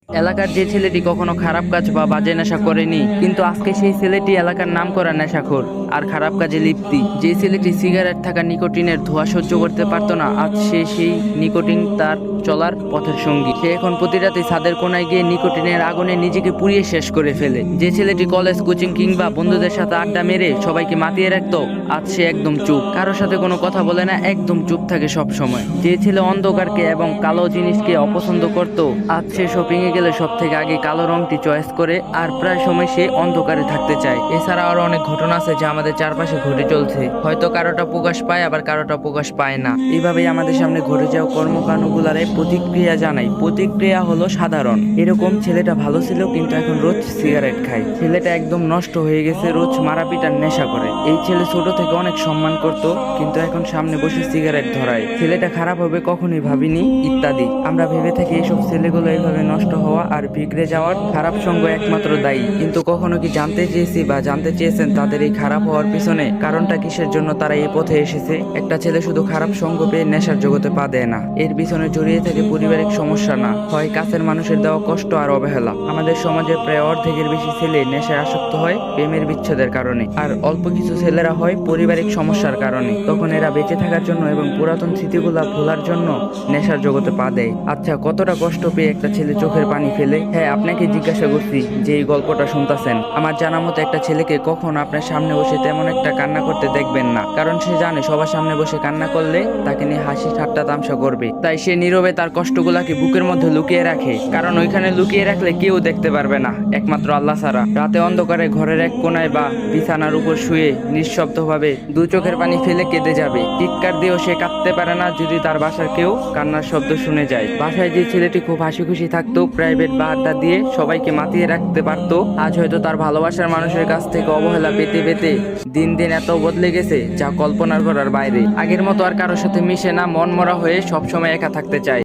এলাকার যে ছেলেটি কখনো খারাপ কাজ বা বাজে নেশা করেনি, কিন্তু আজকে সেই ছেলেটি এলাকার নাম করা নেশাখোর আর খারাপ কাজে লিপ্তি। যে ছেলেটি সিগারেট থাকা নিকোটিনের ধোঁয়া সহ্য করতে পারতো না, আজ সে সেই নিকোটিন তার চলার পথের সঙ্গী। সে এখন প্রতি রাতে ছাদের কোনায় গিয়ে নিকোটিনের আগুনে নিজেকে পুড়িয়ে শেষ করে ফেলে। যে ছেলেটি কলেজ, কোচিং কিংবা বন্ধুদের সাথে আড্ডা মেরে সবাইকে মাতিয়ে রাখতো, আজ সে একদম চুপ, কারোর সাথে কোনো কথা বলে না, একদম চুপ থাকে সব সময়। যে ছেলে অন্ধকারকে এবং কালো জিনিসকে অপছন্দ করত, আজ সে শপিং এ গেলে সব থেকে আগে কালো রংটি চয়েস করে আর প্রায় সময় সে অন্ধকারে থাকতে চায়। এছাড়া আরো অনেক ঘটনা আছে যা আমাদের চারপাশে ঘটে চলছে, হয়তো কারোটা প্রকাশ পায় আবার কারোটা প্রকাশ পায় না। এইভাবেই আমাদের সামনে ঘটে যাওয়া কর্মকাণ্ডগুলারে প্রতিক্রিয়া জানাই। প্রতিক্রিয়া হলো সাধারণ, এরকম ছেলেটা ভালো ছিল কিন্তু এখন রোজ সিগারেট খায়, ছেলেটা একদম নষ্ট হয়ে গেছে, রোজ মারাপিটার নেশা করে। এই ছেলে ছোট থেকে অনেক সম্মান করত, কিন্তু এখন সামনে বসে সিগারেট ধরায়, ছেলেটা খারাপ হবে কখনোই ভাবিনি, ইত্যাদি। আমরা ভেবে থাকি এসব ছেলেগুলো এইভাবে নষ্ট হওয়া আর বিগড়ে যাওয়ার খারাপ সঙ্গ একমাত্র দায়ী, কিন্তু কখনো কি জানতে চেয়েছি বা জানতে চেয়েছেন তাদের এই খারাপ হওয়ার পিছনে কারণটা কিসের জন্য তারা এই পথে এসেছে? একটা ছেলে শুধু খারাপ সঙ্গ পেয়ে নেশার জগতে পা দেয় না, এর পিছনে জড়িয়ে থাকে পারিবারিক সমস্যা, না হয় কাছের মানুষের দেওয়া কষ্ট আর অবহেলা। আমাদের সমাজে প্রায় অর্ধেকের বেশি ছেলে নেশায় আসক্ত হয় প্রেমের বিচ্ছেদের কারণে, আর অল্প কিছু ছেলেরা হয় পারিবারিক সমস্যার কারণে। তখন এরা বেঁচে থাকার জন্য এবং পুরাতন স্মৃতিগুলা ভোলার জন্য নেশার জগতে পা দেয়। আচ্ছা, কতটা কষ্ট পেয়ে একটা ছেলে চোখের পানি ফেলে? হ্যাঁ, আপনাকে জিজ্ঞাসা করছি যে এই গল্পটা শুনতেছেন। আমার জানা মতো একটা ছেলেকে কখন আপনার সামনে বসে তেমন একটা কান্না করতে দেখবেন না, কারণ সে জানে সবার সামনে বসে কান্না করলে তাকে নিয়ে হাসি ঠাট্টা তামসা করবে, তাই সে নীরবে তার কষ্টগুলাকে বুকের মধ্যে লুকিয়ে রাখে, কারণ ওইখানে লুকিয়ে রাখলে কেউ দেখতে পারবে না, একমাত্র আল্লাহ ছাড়া। রাতে অন্ধকারে ঘরের এক কোনায় বা বিছানার উপর শুয়ে নিঃশব্দভাবে দু চোখের পানি ফেলে কেঁদে যাবে, চিৎকার দিয়েও সে কাঁদতে পারে না যদি তার বাসার কেউ কান্নার শব্দ শুনে যায়। বাসায় যে ছেলেটি খুব হাসি খুশি থাকতো, প্রাইভেট বা আড্ডা দিয়ে সবাইকে মাতিয়ে রাখতে পারতো, আজ হয়তো তার ভালোবাসার মানুষের কাছ থেকে অবহেলা পেতে পেতে দিন দিন এত বদলে গেছে যা কল্পনার করার বাইরে। আগের মতো আর কারোর সাথে মিশে না, মন মরা হয়ে সবসময় একা থাকতে চায়।